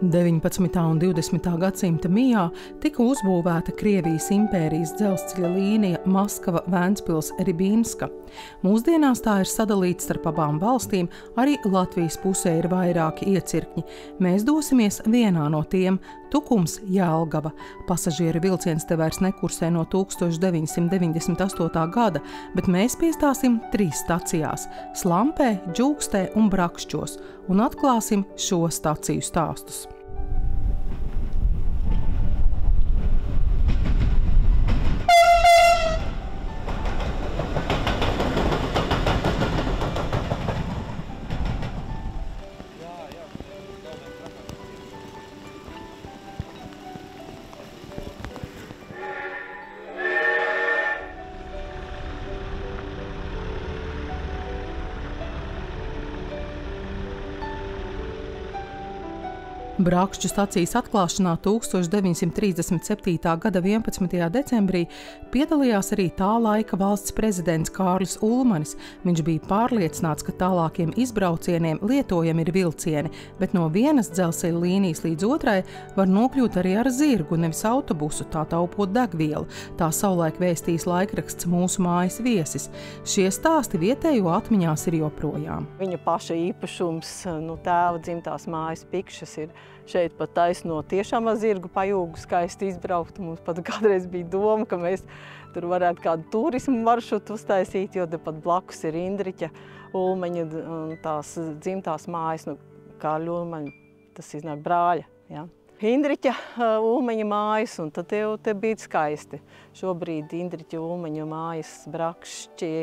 19. un 20. gadsimta mijā tika uzbūvēta Krievijas impērijas dzelzceļa līnija Maskava–Ventspils–Ribīnska. Mūsdienās tā ir sadalīta starp abām valstīm, arī Latvijas pusē ir vairāki iecirkņi. Mēs dosimies vienā no tiem – Tukums–Jelgava. Pasažieru vilciens te vairs nekursē no 1998. gada, bet mēs piestāsim 3 stacijās – Slampē, Džūkstē un Brakšķos, un atklāsim šo staciju stāstus. Brakšķu stacijas atklāšanā 1937. gada 11. decembrī piedalījās arī tā laika valsts prezidents Kārlis Ulmanis. Viņš bija pārliecināts, ka tālākiem izbraucieniem lietojami ir vilcieni, bet no vienas dzelzceļa līnijas līdz otrai var nokļūt arī ar zirgu, nevis autobusu, tā taupot degvielu. Tā savulaik vēstījis laikraksts Mūsu mājas viesis. Šie stāsti vietējo atmiņās ir joprojām. Viņa paša īpašums, tēva dzimtās mājas Pikšas ir šeit pat taisno tiešām ar zirgu pajūgu skaisti izbraukt. Mums pat kādreiz bija doma, ka mēs tur varētu kādu turismu maršrutu uztaisīt, jo tepat blakus ir Indriķa Ulmaņa tās dzimtās mājas, Kārļa Ulmaņa, tas iznāk brāļa. Ja. Indriķa Ulmaņa mājas, un tad jau te bija skaisti. Šobrīd Indriķa Ulmaņa mājas Brakšķi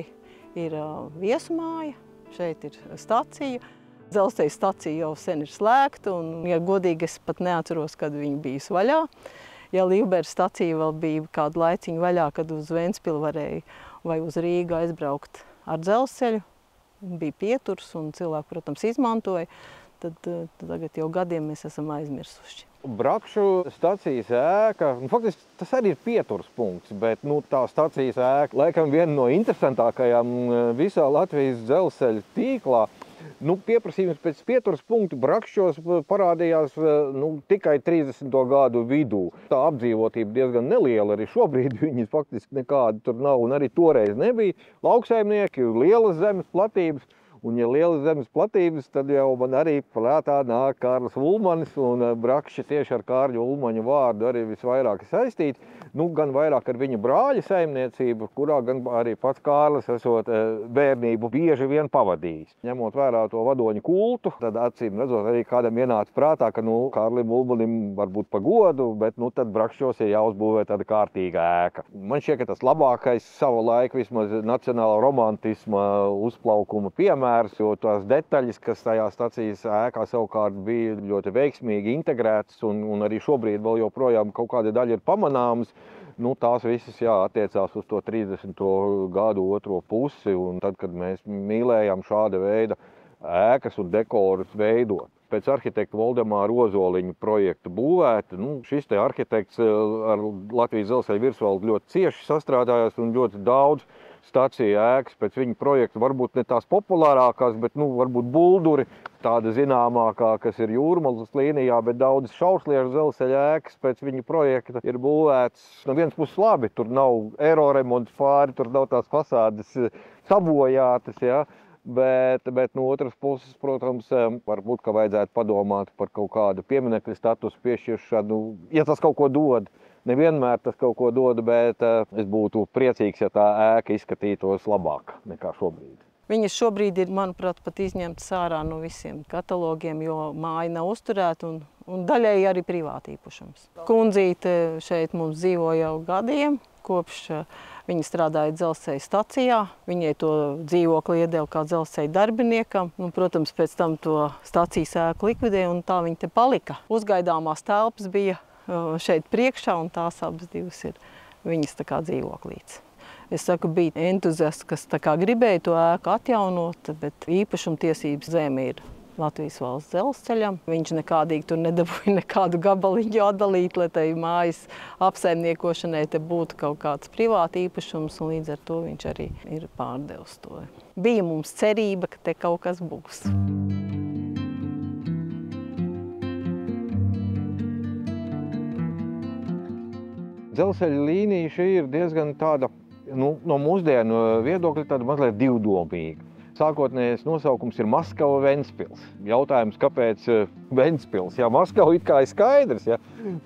ir viesu māja, šeit ir stacija. Dzelzceļa stacija jau sen ir slēgta, un, ja godīgi, es pat neatceros, kad viņa bijusi vaļā. Ja Līvberga stacija vēl bija kādu laiciņu vaļā, kad uz Ventspilu varēja vai uz Rīgu aizbraukt ar dzelzceļu, bija pieturs un cilvēki, protams, izmantoja, tad tagad jau gadiem mēs esam aizmirsuši. Brakšu stacijas ēka, faktiski tas arī ir pieturs punkts, bet tā stacijas ēka laikam viena no interesantākajām visā Latvijas dzelzceļa tīklā. Pieprasījums pēc pieturas punktu Brakšķos parādījās tikai 30. gadu vidū. Tā apdzīvotība diezgan neliela, arī šobrīd viņas faktiski nekāda tur nav, un arī toreiz nebija. Lauksaimnieki, lielas zemes platības, un ja lielas zemes platības, tad jau man arī prātā nāk Kārlis Ulmanis, un Brakšķi tieši ar Kārļa Ulmaņa vārdu arī visvairāk saistīti. Gan vairāk ar viņa brāļa saimniecību, kurā gan arī pats Kārlis esot bērnību bieži vien pavadījis. Ņemot vērā to vadoņu kultu, tad acīm redzot arī kādam ienāca prātā, ka Kārlim Ulmanim varbūt pa godu, bet tad Brakšķos ir jāuzbūvē tāda kārtīga ēka. Man šķiet, ka tas labākais savu laiku vismaz nacionāla romantisma uzplaukuma piemērs, jo tās detaļas, kas tajā stacijas ēkā savukārt bija ļoti veiksmīgi integrētas, un arī šobrīd vēl joprojām kaut kāda daļa ir pamanāmas. Tās visas attiecās uz to 30. gadu otro pusi, un tad, kad mēs mīlējām šāda veida ēkas un dekorus veidot. Pēc arhitekta Voldemāra Ozoliņa projekta būvēta, šis te arhitekts ar Latvijas dzelzceļa virsvaldu ļoti cieši sastrādājās un ļoti daudz staciju ēkas pēc viņa projekta, varbūt ne tās populārākās, bet varbūt Bulduri, tāda zināmākā, kas ir Jūrmalas līnijā, bet daudz šausliežu dzelzceļa ēkas pēc viņa projekta ir būvēts. No vienas puses labi, tur nav aeroremonta fāri, tur nav tās fasādes sabojātas, ja? Bet no otras puses, protams, varbūt, ka vajadzētu padomāt par kaut kādu pieminekļa statusu piešķiršanu, ja tas kaut ko dod. Nevienmēr tas kaut ko dod, bet es būtu priecīgs, ja tā ēka izskatītos labāk nekā šobrīd. Viņas šobrīd ir, manuprāt, pat izņemtas ārā no visiem katalogiem, jo māja nav uzturēta un daļēji arī privāti īpašums. Kundzīte šeit mums dzīvo jau gadiem, kopš viņa strādāja dzelzceļa stacijā. Viņai to dzīvokli iedeva kā dzelzceļa darbiniekam. Protams, pēc tam to stacijas ēku likvidēja un tā viņa te palika. Uzgaidāmās telpas bija šeit priekšā, un tās abas divas ir viņas tā kā dzīvoklītes. Es saku, bija entuziasts, kas tā kā gribēja to ēku atjaunot, bet īpašumtiesības zeme ir Latvijas valsts dzelzceļam. Viņš nekādīgi tur nedabūja nekādu gabaliņu atdalīt, lai tai mājas apsaimniekošanai te būtu kaut kāds privāti īpašums, un līdz ar to viņš arī ir pārdevis to. Bija mums cerība, ka te kaut kas būs. dzelzceļa līnija šī ir diezgan tāda, no mūsdienu viedokļa tāda mazliet divdomīga. Sākotnējais nosaukums ir Maskava-Ventspils. Jautājums, kāpēc Ventspils? Jā, Maskava it kā ir skaidrs, ja?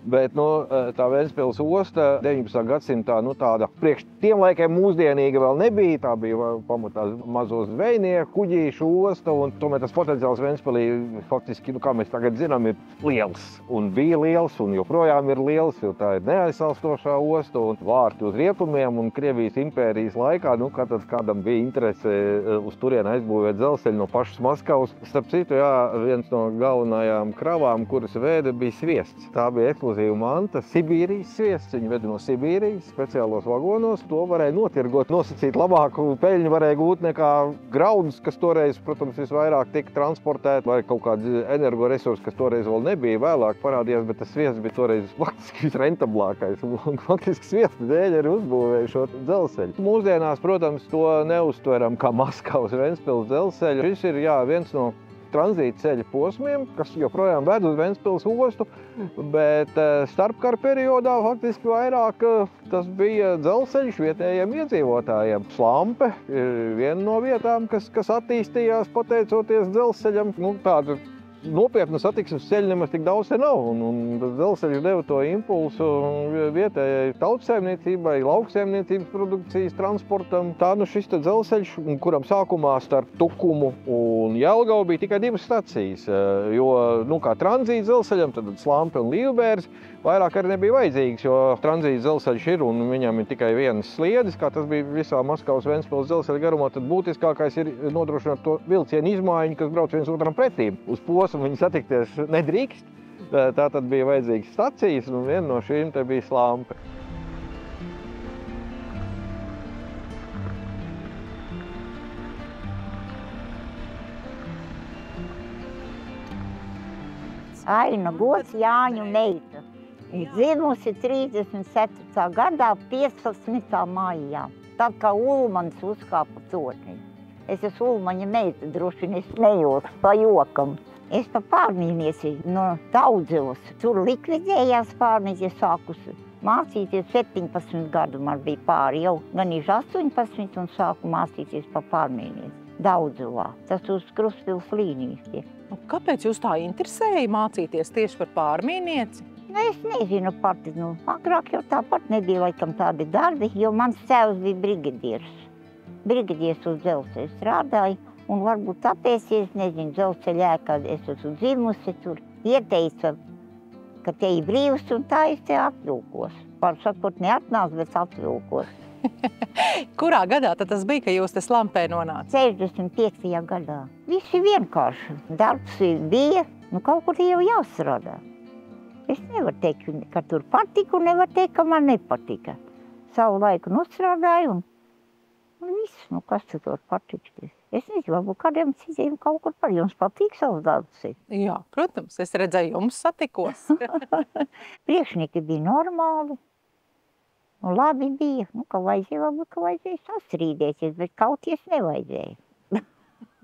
Bet tā Ventspils osta 19. gadsimtā tāda priekš tiem laikiem mūsdienīga vēl nebija. Tā bija pamatā mazo zvejnieku kuģīšu osta, un tomēr tas potenciāls Ventspilī faktiski, kā mēs tagad zinām, ir liels. Un bija liels, un joprojām ir liels, jo tā ir neaizsalstošā osta, un vārti uz rietumiem, un Krievijas impērijas laikā, kādam bija interese uz turien aizbūvēt dzelzceļu no pašas Maskavas. Starp citu, viens no galvenajām kravām, kuras vēda, bija sviests. Tā bija ekskluzīva manta, Sibīrijas sviests. Viņi veda no Sibīrijas speciālos vagonos. To varēja notirgot, nosacīt labāku peļņu varēja gūt nekā graudus, kas toreiz, protams, visvairāk tika transportēt, vai kaut kādi energoresursi, kas toreiz vēl nebija, vēlāk parādījās, bet tas sviests bija toreiz faktiski visrentablākais. Un faktiski sviesta dēļ arī uzbūvēja šo dzelzceļu. Mūsdienās, protams, to neuztveram kā Maskavas Ventspils dzelzceļu. Šis ir viens no tranzīta ceļa posmiem, kas joprojām ved uz Ventspils ostu, bet starpkara periodā faktiski vairāk tas bija dzelzceļš vietējiem iedzīvotājiem. Slampe ir viena no vietām, kas attīstījās pateicoties dzelzceļam. Tāda nopietna satiksmes ceļa nemaz tik daudz te nav, un dzelzceļš deva to impulsu vietējai tautsaimniecībai, lauksaimniecības produkcijas transportam. Tā šis dzelzceļš, kuram sākumā starp Tukumu un Jelgavu bija tikai 2 stacijas, jo, kā tranzīta dzelzceļam, tad Slampe un Līvbērs vairāk arī nebija vajadzīgs, jo tranzīta dzelzceļš ir un viņam ir tikai vienas sliedis, kā tas bija visā Maskavas Ventspils dzelzceļa garumā, tad būtiskākais ir nodrošināt to vilcienu izmaiņu, kas brauc viens otram pretīm. Uz posmu viņi satikties nedrīkst, tā tad bija vajadzīgas stacijas, un viena no šīm te bija Slampe. Aina Gods, Jāņu meita. Dzimusi 34. gadā 15. maijā, tad, kā Ulmanis uzkāpa tornī. Es esmu Ulmaņa meita, droši vien es smējos pa jokam. Es pa pārmīnieci no Daudzevas. Tur likvidējās pārmīnieci, es sākusi mācīties 17 gadu, man bija pāri jau gan 18 un sāku mācīties pa pārmīnieci. Daudzevā, tas uz Krustpils līnijas. Kāpēc jūs tā interesēja mācīties tieši par pārmīnieci? Es nezinu pati, agrāk jau tāpat nebija laikam tādi darbi, jo mans tēvs bija brigadieris. Brigadieris uz dzelzceļa strādāja, un varbūt tāpēc, es nezinu, dzelzceļa ēkā es esmu dzimusi tur, ieteica, ka te ir brīvs, un tā es te atvilkos. Par sakot, neatnāc, bet atvilkos. Kurā gadā tad tas bija, ka jūs te Slampē nonāca? 65. gadā. Visi vienkārši. Darbs bija, kaut kur jau jāstrādā. Es nevaru teikt, ka tur patika, un nevaru teikt, ka man nepatika. Savu laiku nostrādāju, un viss, kas tur patikties. Es nezinu, varbūt kādiem citiem kaut kur par jums patīk savus darbus. Jā, protams, es redzēju, jums satikos. Priekšnieki bija normāli. Un labi bija, ka vajadzēja, varbūt, ka vajadzēja sastrīdēties, bet kauties nevajadzēja.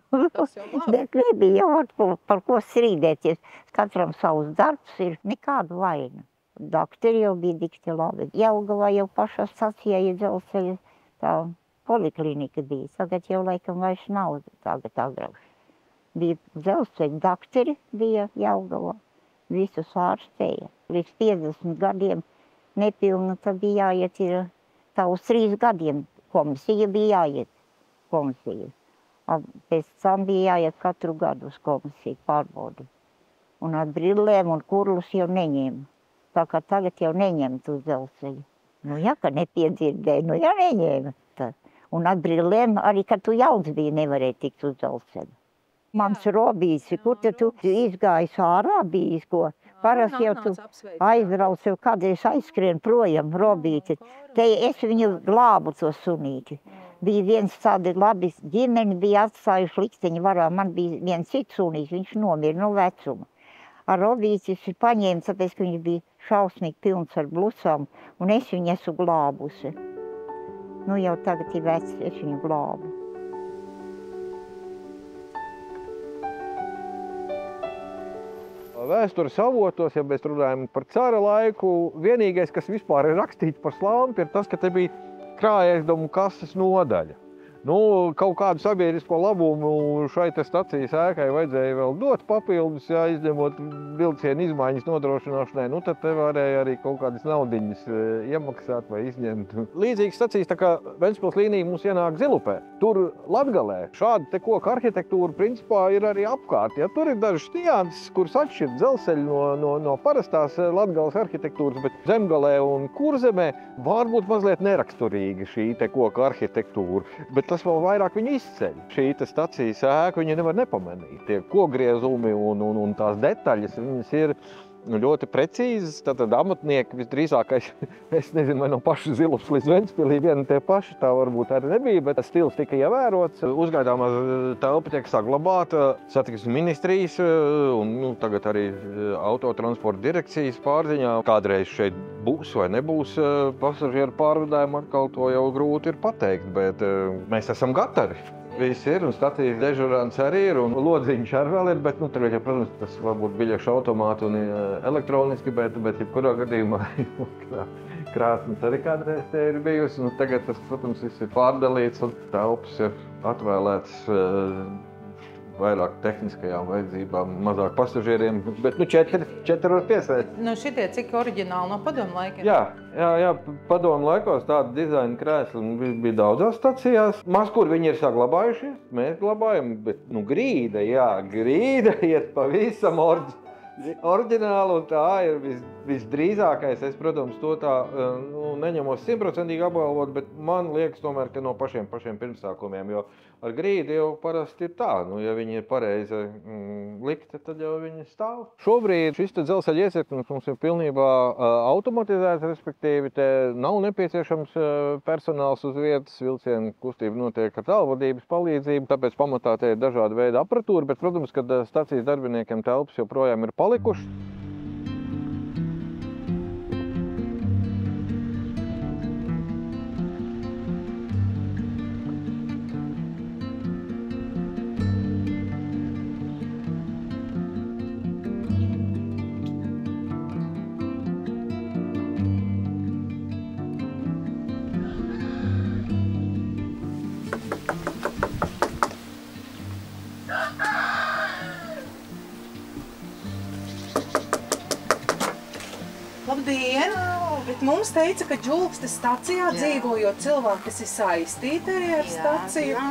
Tas jau labi. Bet nebija jau par ko strīdēties. Katram savs darbs ir, nekādu vainu. Doktori jau bija dikti labi. Jelgavā jau pašā stacijā ir dzelzceļa tā poliklinika bija. Tagad jau laikam vairs nav tagad agrāk. Bija dzelzceļa doktori bija Jelgavā. Visus ārstēja. Līdz 50 gadiem nepilnu, tad bija jāiet tā uz 3 gadiem. Komisija bija jāiet. Komisija. Pēc tam bija jāiet katru gadu uz komisiju pārbaudi. Un ar brillēm un kurlus jau neņēma. Tā kā tagad jau neņemt uz dzelzceļu. Ka nepiedzirdēja, neņēma. Tad. Un ar brillēm arī, kad tu jauns biji, nevarēja tikt uz dzelzceļu. Mans Robīs, kur te tu izgājis ārā bijis, ko? Parasti jau tu aizbrauc, jau kādreiz aizskrien projām Robīti. Te es viņu glābu to sunīti. Bija viens tādi labi ģimeni, bija atstājuši likteņi varā. Man bija viens cits sunīts, viņš nomira no vecuma. Ar Robītis paņēma, tāpēc, ka viņš bija šausmīgi pilns ar blusām, un es viņu esmu glābusi. Jau tagad ir vecs, es viņu glābu. vēstures avotos, ja mēs runājam par cara laiku, vienīgais, kas vispār ir rakstīts par Slampi, ir tas, ka te bija krājaizdevumu kases nodaļa. Nu, kaut kādu sabiedrisko labumu šai stacijas ēkai vajadzēja vēl dot papildus, ja izņemot vilcienu izmaiņas nodrošināšanai, nu tad te varēja arī kaut kādas naudiņas iemaksāt vai izņemt. Līdzīgas stacijas, tā kā Ventspils līnija mums ienāk Zilupē. Tur Latgalē šāda te koka arhitektūra principā ir arī apkārt. Ja, tur ir dažas nianses, kuras atšķir dzelzceļu no parastās Latgales arhitektūras, bet Zemgalē un Kurzemē varbūt mazliet neraksturīga šī te koka arhitektūra. Bet tas vēl vairāk viņu izceļ. Šī stacijas ēka viņa nevar nepamanīt. Tie kokgriezumi un tās detaļas, viņas ir ļoti precīzas. Tātad amatnieki visdrīzākais, es nezinu, vai no paša Zilupas līdz Ventspilī viena tie paši, tā varbūt arī nebija, bet stils tika ievērots. Uzgaidāmā telpa tiek saglabāta satiksmes ministrijas un tagad arī autotransporta direkcijas pārziņā. Kādreiz šeit būs vai nebūs pasažieru pārvadājumu, atkal to jau grūti ir pateikt, bet mēs esam gatavi. Viss ir, un stacijas dežurants arī ir, un lodziņš arī vēl ir, bet, tur, ja, protams, tas varbūt biļešu automāti un elektroniski, bet jebkurā gadījumā krāsnes arī kādreiz te ir bijusi. Tagad tas, protams, viss ir pārdalīts un telpas ir atvēlētas vairāk tehniskajām vajadzībām, mazāk pasažieriem, bet četri var piesaist. Šitie cik oriģināli no padomu laikiem? Jā, padomu laikos tāda dizaina krēsli bija daudzās stacijās. Maz kur viņi ir saglabājušies, mēs glabājam, bet grīda iet pavisam oriģināli, un tā ir visdrīzākais. Es, protams, to tā neņemos 100% apgalvot, bet man liekas tomēr, ka no pašiem pirmsākumiem, jo ar grīdu jau parasti ir tā, ja viņi ir pareizi likti, tad jau viņi stāv. Šobrīd šis dzelzceļa iecirknis mums ir pilnībā automatizēts, respektīvi, te nav nepieciešams personāls uz vietas, vilcienu kustība notiek ar tālvadības palīdzību, tāpēc pamatā te ir dažādi veidi aparatūra, bet, protams, kad stacijas darbiniekiem telpas joprojām ir palikušas. Labdien! Bet mums teica, ka Džulkstes stacijā dzīvojot cilvēki, kas ir saistīti arī ar staciju.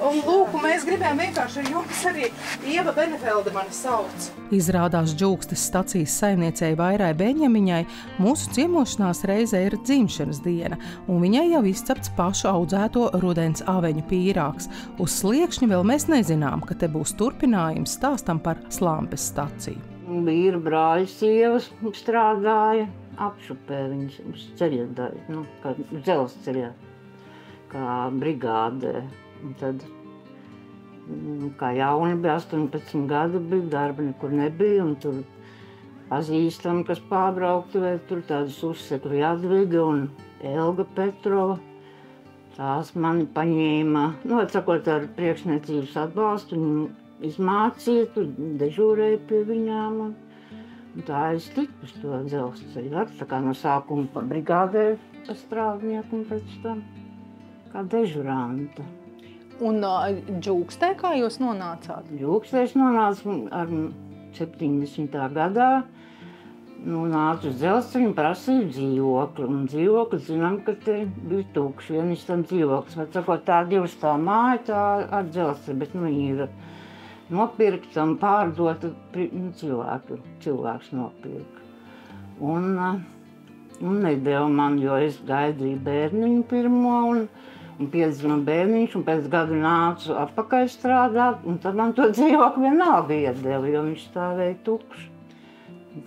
Un lūk, mēs gribējām vienkārši ar jums arī Ieva Benefelde mani sauc. Izrādās Džulkstes stacijas saimniecei Vairai Beņemiņai mūsu ciemošanās reizē ir dzimšanas diena, un viņai jau izcepts pašu audzēto rudens aveņu pīrāgs. Uz sliekšņa vēl mēs nezinām, ka te būs turpinājums stāstam par Slampes staciju. Vīra brāļa sievas strādāja Apšupē, viņas uz ceļa, kā dzelzceļā, kā brigādē. Un tad, kā jauni bija 18 gadi, bija darba nekur nebija, un tur pazīstami, kas pārbrauktu, tur tādas uzsekli Jadviga un Elga Petrova. Tās mani paņēma, atsakot ar priekšniecības atbalstu, izmācīja, tur dežūrēja pie viņām, un tā es tiku uz to dzelzceļu. Tā kā no sākuma pa brigādē, pa strādnieku, un pēc tam kā dežuranta. Un Džulkstē kā jūs nonācāt? Džulkstē es nonācu ar 70. gadā, nācu uz dzelzceļu un prasīju dzīvokli. Un dzīvokli, zinām, ka te bija tukši, vienis tam dzīvoklis. Var sakot, tā divstāv māja, tā ar dzelzceļu, bet viņi ir nopirkta un pārdota cilvēks nopirka. Un nedēļa man, jo es gaidīju bērniņu pirmo un piedzima bērniņš, un pēc gada nācu atpakaļ strādāt, un tad man to dzīvokli vienalga iedeva, jo viņš stāvēja tukšs.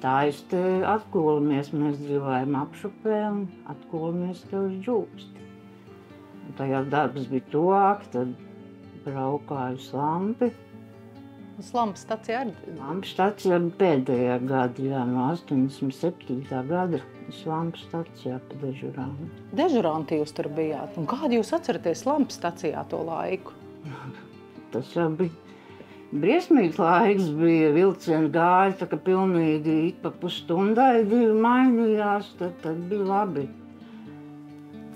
Tā es te atkolamies, mēs dzīvojam Apšupē un atkolamies te uz Džulksti. Un tajā darbs bija tuvāk, tad braukāju Slampi. Slampas stacija arī? Slampas stacija pēdējā gada, no 87. gada Slampas stacijā pa dežurantu. Dežuranti jūs tur bijāt. Un kādi jūs atceraties Slampas stacijā to laiku? Tas jau bija Briesmīgs laiks bija, vilcieni gāja, tā ka pilnīgi ik pa pusstundai divi mainījās, tad bija labi.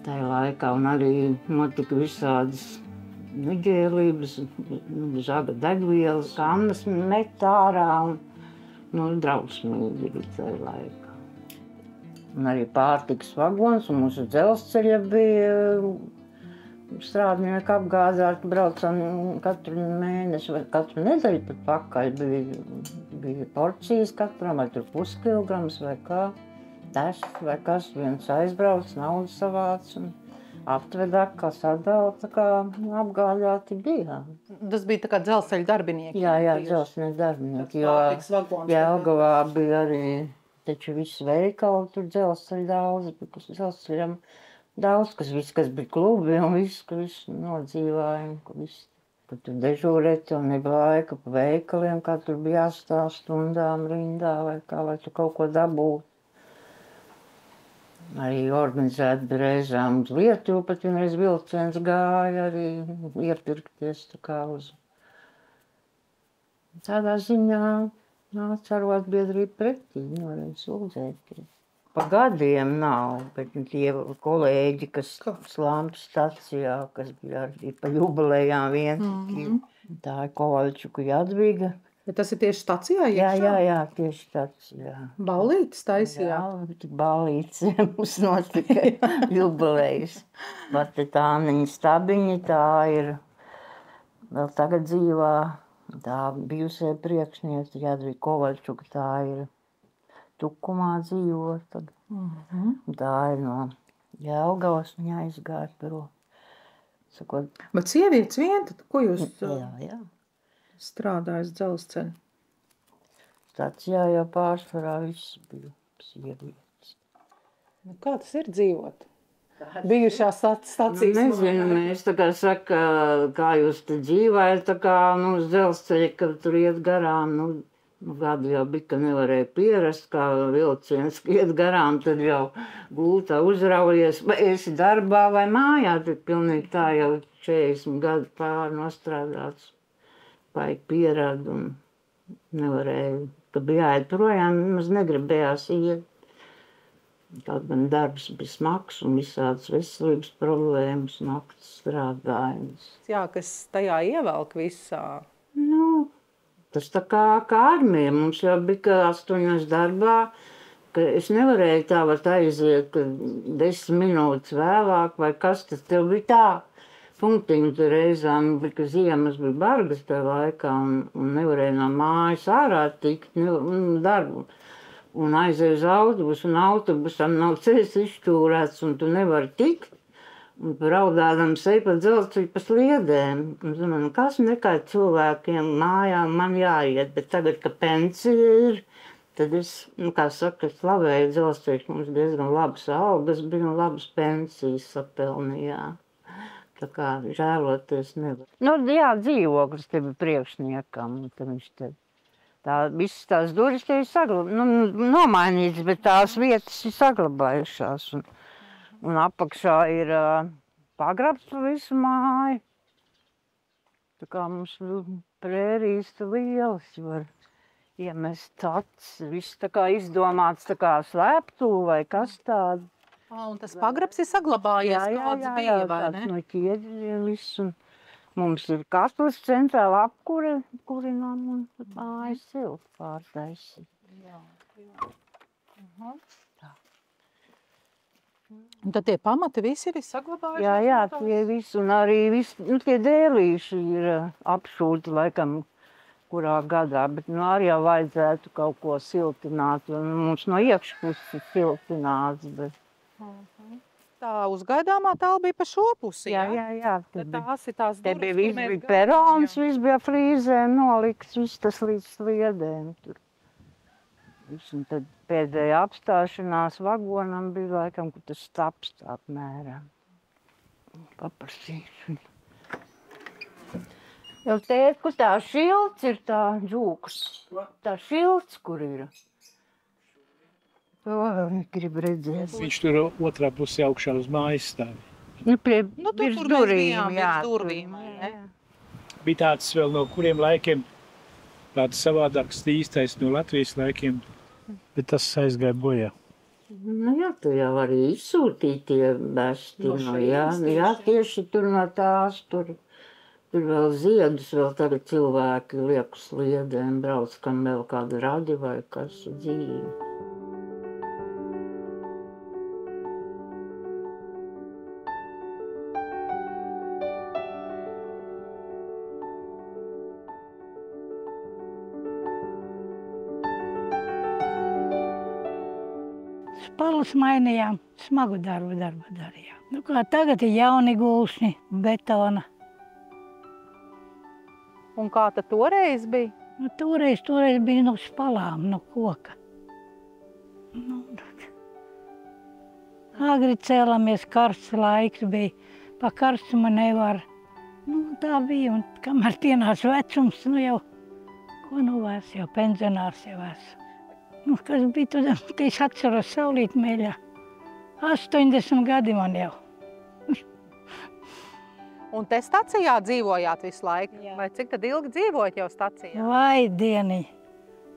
Tajā laikā un arī notika visādas neģēlības, žaga degvielas, kannas met ārā un drausmīgi bija tajā laikā. Un arī pārtikas vagons un mūsu dzelzceļa bija strādnieki apgādāt, braucam katru mēnesi vai katru nedēļu pat pakaļ. Bija porcijas katram, vai tur puskilograms vai kā. Tas vai kas, viens aizbrauc, naudu savāc un aptveda, kā sadala, tā kā apgādāti bija. Tas bija tā kā dzelzceļa darbinieki? Jā, dzelzceļa darbinieki, jo Jelgavā bija arī taču viss veikali, tur dzelzceļa daudz, kas dzelzceļam daudz, kas bija klubi un viss, ka viss nodzīvājumi, ka viss. Kad tur dežūrēt, tev nebija laika pa veikaliem, kā tur bija jāstāv stundām rindā vai kā, lai tu kaut ko dabūtu. Arī organizēt reizēm uz Lietuvu, pat vienreiz vilciens gāja arī iepirkties tā kā uz. Tādā ziņā nāca arotbiedrība pretī, nevarēja sūdzēties. Pa gadiem nav, bet tie kolēģi, kas Slamtu stacijā, kas bija arī pa jubilejām viens, tā ir Kovaļčuku Jadviga. Bet tas ir tieši stacijā? Jā, tieši stacijā. Ballītes taisījā? Jā, ballītes mums notika jubilejas. Bet tā Anniņa Stabiņa, tā ir vēl tagad dzīvā, tā bijusē priekšniece Jadviga Kovaļčuka, tā ir Tukumā dzīvo tagad. Tā ir no Jelgavas, viņa aizgāja prom. Bet sievietes vien, tad ko jūs Jā. strādājat dzelzceļu? Stacijā jau pārsvarā viss bija sievietes. Kā tas ir dzīvot? Bijušās stacijas? Nezinu, mēs tā kā saka, kā jūs te dzīvājat, tā kā uz dzelzceļa, kad tur iet garām, gadu jau bija, ka nevarēja pierast, kā vilciens iet garām, tad jau gultā uzraujies, vai esi darbā vai mājā, tad pilnīgi tā jau 40 gadu pār nostrādāts. Paik pierāda un nevarēja, ka bija jāiet projām, maz negribējās iet. Kaut gan darbs bija smags un visādas veselības problēmas, naktas strādājums. Jā, kas tajā ievelk visā? Tas tā kā armija, mums jau bija, ka 8 darbā, ka es nevarēju tā var aiziet 10 minūtes vēlāk, vai kas tas tev bija tā. Punktiņu tur reizēm bija, ka ziemas bija bargas tajā laikā un nevarēja no mājas ārā tikt darbu. Un aizēja uz autobusu un autobusam nav ceļš izšķūrēts un tu nevari tikt. Un raudādams ej pa dzelzceļu pa sliedēm. Un domāju, kas nekā cilvēkiem mājām man jāiet, bet tagad, ka pensija ir, tad es, kā saka, slavēju dzelzceļu, mums diezgan labas algas bija un labas pensijas sapelnījām. Tā kā žēloties nevar. Jā, dzīvoklis te bija priekšniekam, tad viņš te visas tās durvis te ir nomainītas, bet tās vietas ir saglabājušās. Un apakšā ir pagrabs pa visu māju. Tā kā mums prērijas lielas var iemest acis, viss tā kā izdomāts tā kā slēptuve vai kas tāda. Un tas pagrabs ir saglabājies, kāds bija, vai ne? No ķieģeļiem viss. Un mums ir katls centrāla apkure, kurinām un mājas silti pārtaisi. Un tad tie pamati visi ir saglabājuši? Jā, tie visi. Un arī visi, tie dēlīši ir apšūti laikam kurā gadā, bet arī jau vajadzētu kaut ko siltināt. Mums no iekšpuses ir siltināts, bet Tā uzgaidāmā tāla bija pa šo pusi, jā? Jā. Tās ir tās te bija viss bija perons, viss bija frīzēm nolikts, viss tas līdz sliedēm tur. Un tad pēdējā apstāšanās vagonam bija laikam, kur tas staps apmēram. Paprasīšu. Jau tēt, kur tā šilts ir tā džūks. Tā šilts, kur ir? To grib redzēt. Viņš tur otrā pusē augšā uz mājas stāvi. Tur mēs bijām virs durvīm. Bija tāds vēl no kuriem laikiem tāds savādāks īstais no Latvijas laikiem, bet tas aizgāja bojā. Nu jā, tu jau arī izsūtītie besti. Jā, tieši tur no tās, tur vēl ziedus, vēl tagad cilvēki liek uz sliedēm, brauc, kam vēl kādu radi vai kas dzīvi. Spalvas mainījām, smagu darbu darījām. Nu kā tagad ir jauni gulsni, betona. Un kā tad toreiz bija? Nu, toreiz bija no spalām, no koka. Nu, agri cēlamies, karsts laiks bija, pa karstumu nevar. Nu, tā bija, un kamēr pienāca vecums, nu jau, ko nu vairs, jau pensionārs jau esmu. Nu, kas bija tad, ka es atceros Saulīt Meļā. 80 gadi man jau. Un te stacijā dzīvojāt visu laiku? Jā. Vai cik tad ilgi dzīvojat jau stacijā? Vai dieni,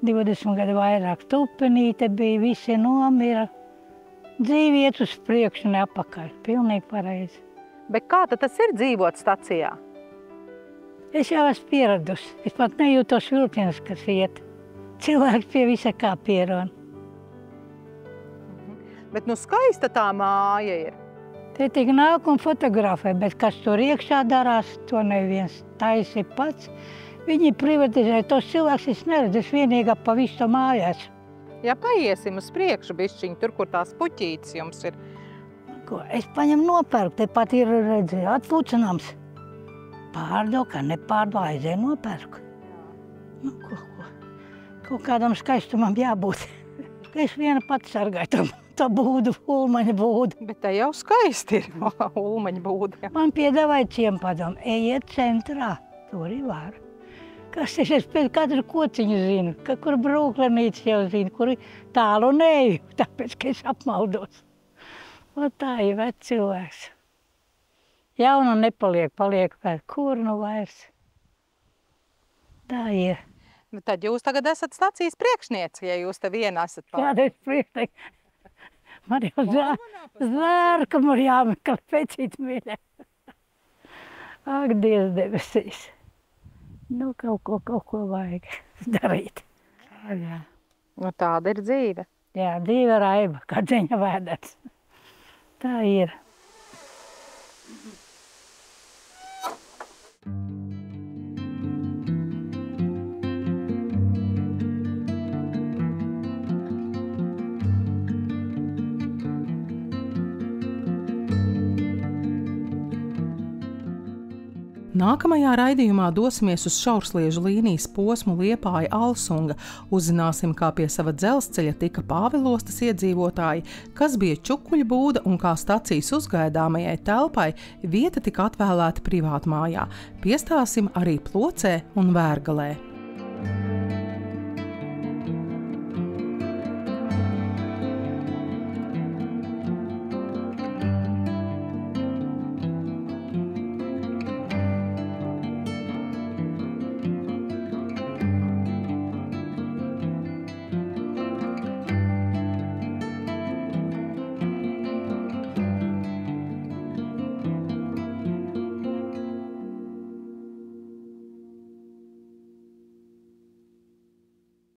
20 gadu vairāk. Tupenīte bija, visi nomira. Dzīvi iet uz priekšu, ne apakaļ. Pilnīgi pareizi. Bet kā tad tas ir dzīvot stacijā? Es jau esmu pieradusi. Es pat nejūtos vilciens, kas iet. Cilvēks pie visa kā pierona. Bet nu skaista tā māja ir. Te tik nāk un fotografē, bet kas tur iekšā darās, to neviens taisi pats. Viņi privatizē tos cilvēks, es neredzu, es vienīgā pa visu to mājās. Ja paiesim uz priekšu bišķiņu, tur, kur tās puķītes jums ir. Ko, es paņem nopērku, te pat ir redzēju, atpucinams. Pārdoka, nepārdo, aizēju nopērku. Nu, Kaut kādam skaistumam jābūt. Es viena pati sargāju tā būdu, Ulmaņa būdu. Bet te jau skaisti ir, Ulmaņa būda. Man piedāvāja ciempadomu, ejiet centrā, tur arī var. Kas es pēc katru kociņu zinu, ka kur brūklenītes jau zinu, kur tālu neju, tāpēc, ka es apmaldos. O tā ir vec cilvēks. Jauna nepaliek, paliek vēl, kur nu vairs. Tā ir. Nu, tad jūs tagad esat stacijas priekšniece, ja jūs te viena esat pār. Kādreiz priekšniece. Man jau zvēr, ka man jāmeklē pēcīt mīļā. Ak, Dievs debesīs. Nu, kaut ko vajag darīt. Jā. Nu, tāda ir dzīve. Jā, dzīve raiba, kā dzeņa vēdats. Tā ir. Nākamajā raidījumā dosimies uz šaursliežu līnijas posmu Liepāja Alsunga. Uzzināsim, kā pie sava dzelzceļa tika Pāvilostas iedzīvotāji, kas bija čukuļu būda un kā stacijas uzgaidāmajai telpai vieta tika atvēlēta privātmājā. Piestāsim arī Plocē un Vērgalē.